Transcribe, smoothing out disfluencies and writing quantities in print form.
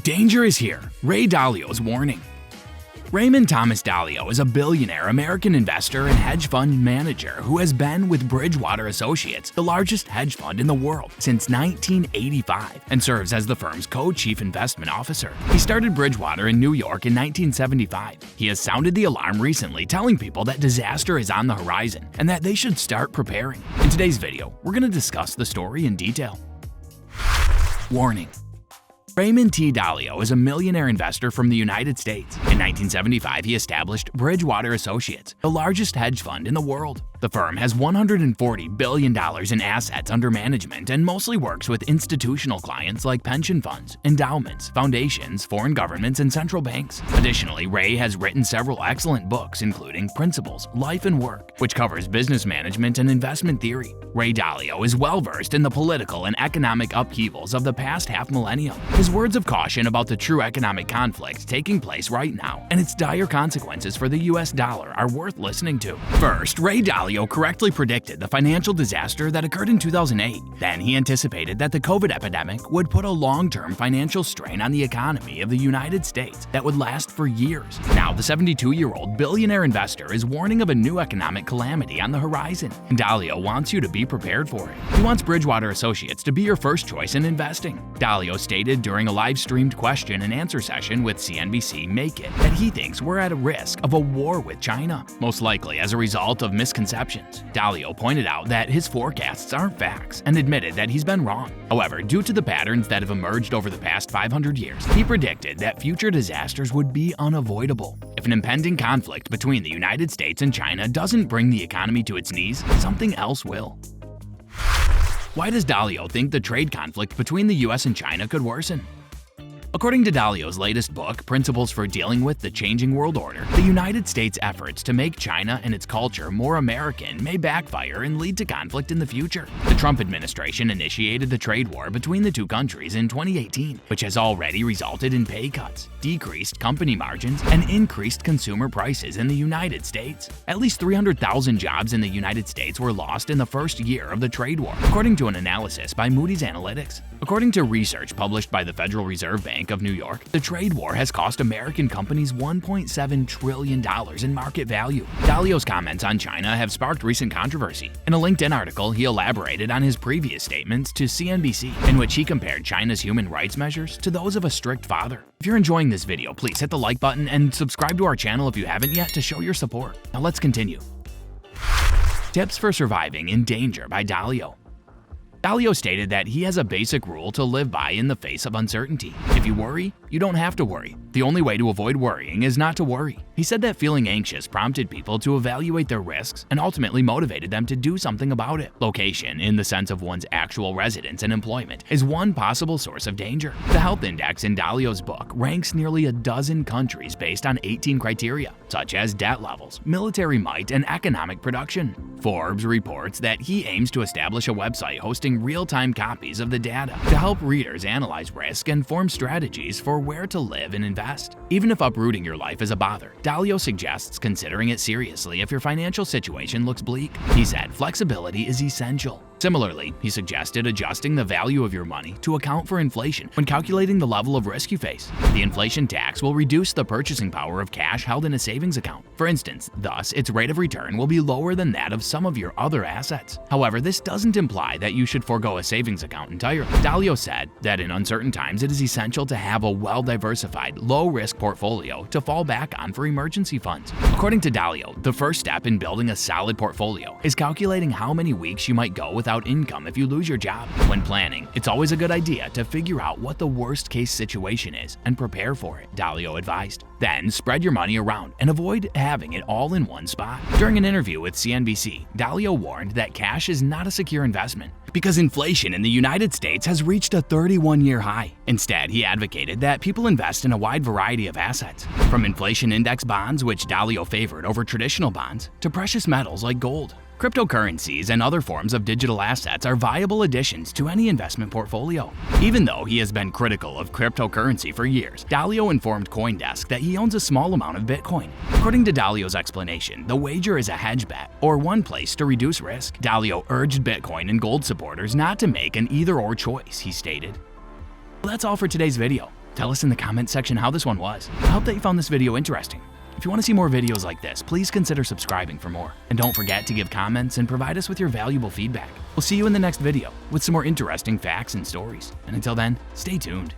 Danger is here. Ray Dalio's warning. Raymond Thomas Dalio is a billionaire American investor and hedge fund manager who has been with Bridgewater Associates, the largest hedge fund in the world, since 1985 and serves as the firm's co-chief investment officer. He started Bridgewater in New York in 1975. He has sounded the alarm recently, telling people that disaster is on the horizon and that they should start preparing. In today's video, we're going to discuss the story in detail. Warning. Raymond T. Dalio is a millionaire investor from the United States. In 1975, he established Bridgewater Associates, the largest hedge fund in the world. The firm has $140 billion in assets under management and mostly works with institutional clients like pension funds, endowments, foundations, foreign governments, and central banks. Additionally, Ray has written several excellent books, including Principles, Life and Work, which covers business management and investment theory. Ray Dalio is well-versed in the political and economic upheavals of the past half-millennium. His words of caution about the true economic conflict taking place right now and its dire consequences for the US dollar are worth listening to. First, Ray Dalio correctly predicted the financial disaster that occurred in 2008. Then he anticipated that the COVID epidemic would put a long-term financial strain on the economy of the United States that would last for years. Now, the 72-year-old billionaire investor is warning of a new economic calamity on the horizon, and Dalio wants you to be prepared for it. He wants Bridgewater Associates to be your first choice in investing. Dalio stated during a live-streamed question-and-answer session with CNBC Make It that he thinks we're at a risk of a war with China, most likely as a result of misconceptions. Dalio pointed out that his forecasts aren't facts and admitted that he's been wrong. However, due to the patterns that have emerged over the past 500 years, he predicted that future disasters would be unavoidable. If an impending conflict between the United States and China doesn't bring the economy to its knees, something else will. Why does Dalio think the trade conflict between the US and China could worsen? According to Dalio's latest book, Principles for Dealing with the Changing World Order, the United States' efforts to make China and its culture more American may backfire and lead to conflict in the future. The Trump administration initiated the trade war between the two countries in 2018, which has already resulted in pay cuts, decreased company margins, and increased consumer prices in the United States. At least 300,000 jobs in the United States were lost in the first year of the trade war, according to an analysis by Moody's Analytics. According to research published by the Federal Reserve Bank of New York, the trade war has cost American companies $1.7 trillion in market value. Dalio's comments on China have sparked recent controversy. In a LinkedIn article, he elaborated on his previous statements to CNBC, in which he compared China's human rights measures to those of a strict father. If you're enjoying this video, please hit the like button and subscribe to our channel if you haven't yet to show your support. Now let's continue. Tips for Surviving in Danger by Dalio. Dalio stated that he has a basic rule to live by in the face of uncertainty. If you worry, you don't have to worry. The only way to avoid worrying is not to worry. He said that feeling anxious prompted people to evaluate their risks and ultimately motivated them to do something about it. Location, in the sense of one's actual residence and employment, is one possible source of danger. The health index in Dalio's book ranks nearly a dozen countries based on 18 criteria, such as debt levels, military might, and economic production. Forbes reports that he aims to establish a website hosting real-time copies of the data to help readers analyze risk and form strategies for where to live and invest. Even if uprooting your life is a bother, Dalio suggests considering it seriously if your financial situation looks bleak. He said flexibility is essential. Similarly, he suggested adjusting the value of your money to account for inflation when calculating the level of risk you face. The inflation tax will reduce the purchasing power of cash held in a savings account. For instance, thus, its rate of return will be lower than that of some of your other assets. However, this doesn't imply that you should forego a savings account entirely. Dalio said that in uncertain times it is essential to have a well-diversified, low-risk portfolio to fall back on for emergency funds. According to Dalio, the first step in building a solid portfolio is calculating how many weeks you might go without income if you lose your job. When planning, it's always a good idea to figure out what the worst-case situation is and prepare for it, Dalio advised. Then spread your money around and avoid having it all in one spot. During an interview with CNBC, Dalio warned that cash is not a secure investment because inflation in the United States has reached a 31-year high. Instead, he advocated that people invest in a wide variety of assets, from inflation index bonds, which Dalio favored over traditional bonds, to precious metals like gold. Cryptocurrencies and other forms of digital assets are viable additions to any investment portfolio. Even though he has been critical of cryptocurrency for years, Dalio informed CoinDesk that he owns a small amount of Bitcoin. According to Dalio's explanation, the wager is a hedge bet, or one place to reduce risk. Dalio urged Bitcoin and gold supporters not to make an either-or choice, he stated. Well, that's all for today's video. Tell us in the comment section how this one was. I hope that you found this video interesting. If you want to see more videos like this, please consider subscribing for more. And don't forget to give comments and provide us with your valuable feedback. We'll see you in the next video with some more interesting facts and stories. And until then, stay tuned.